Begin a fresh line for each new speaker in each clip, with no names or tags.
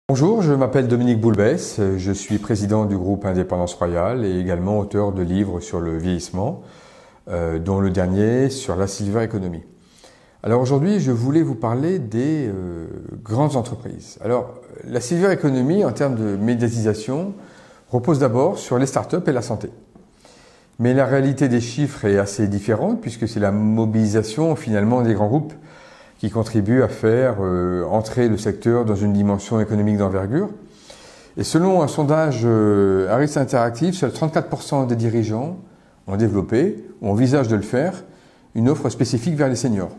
Bonjour, je m'appelle Dominique Boulbès, je suis président du groupe Indépendance Royale et également auteur de livres sur le vieillissement, dont le dernier sur la Silver Economy. Alors aujourd'hui, je voulais vous parler des grandes entreprises. Alors, la Silver Economy, en termes de médiatisation, repose d'abord sur les startups et la santé. Mais la réalité des chiffres est assez différente puisque c'est la mobilisation finalement des grands groupes qui contribue à faire entrer le secteur dans une dimension économique d'envergure. Et selon un sondage Harris Interactive, seuls 34% des dirigeants ont développé, ou envisagent de le faire, une offre spécifique vers les seniors.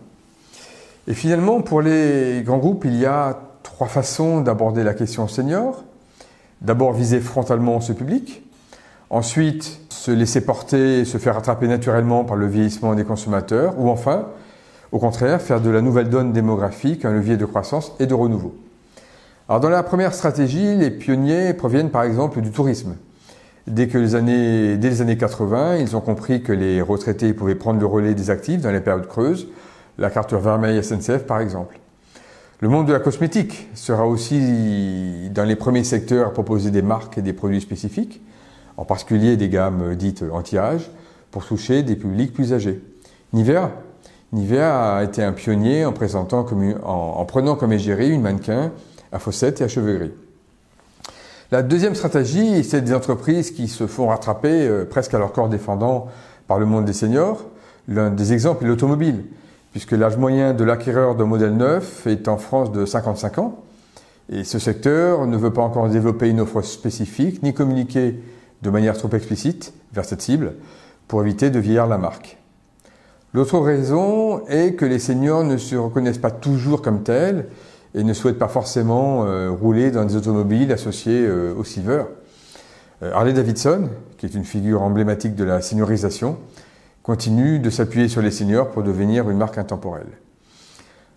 Et finalement, pour les grands groupes, il y a trois façons d'aborder la question senior. D'abord, viser frontalement ce public. Ensuite, se laisser porter et se faire attraper naturellement par le vieillissement des consommateurs. Ou enfin, au contraire, faire de la nouvelle donne démographique un levier de croissance et de renouveau. Alors dans la première stratégie, les pionniers proviennent par exemple du tourisme. Dès les années 80, ils ont compris que les retraités pouvaient prendre le relais des actifs dans les périodes creuses, la carte vermeille SNCF par exemple. Le monde de la cosmétique sera aussi dans les premiers secteurs à proposer des marques et des produits spécifiques, en particulier des gammes dites anti-âge, pour toucher des publics plus âgés. Nivea a été un pionnier en prenant comme égérie une mannequin à fossettes et à cheveux gris. La deuxième stratégie, c'est des entreprises qui se font rattraper presque à leur corps défendant par le monde des seniors. L'un des exemples est l'automobile, puisque l'âge moyen de l'acquéreur d'un modèle neuf est en France de 55 ans. Et ce secteur ne veut pas encore développer une offre spécifique, ni communiquer de manière trop explicite vers cette cible, pour éviter de vieillir la marque. L'autre raison est que les seniors ne se reconnaissent pas toujours comme tels et ne souhaitent pas forcément rouler dans des automobiles associées au silver. Harley-Davidson, qui est une figure emblématique de la seniorisation, continue de s'appuyer sur les seniors pour devenir une marque intemporelle.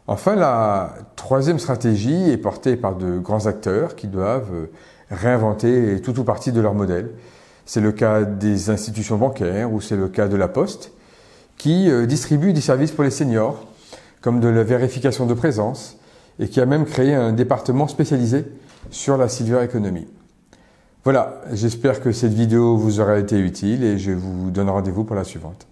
Enfin, la troisième stratégie est portée par de grands acteurs qui doivent réinventer tout ou partie de leur modèle. C'est le cas des institutions bancaires ou c'est le cas de la Poste, qui distribue des services pour les seniors, comme de la vérification de présence, et qui a même créé un département spécialisé sur la Silver Economy. Voilà, j'espère que cette vidéo vous aura été utile et je vous donne rendez-vous pour la suivante.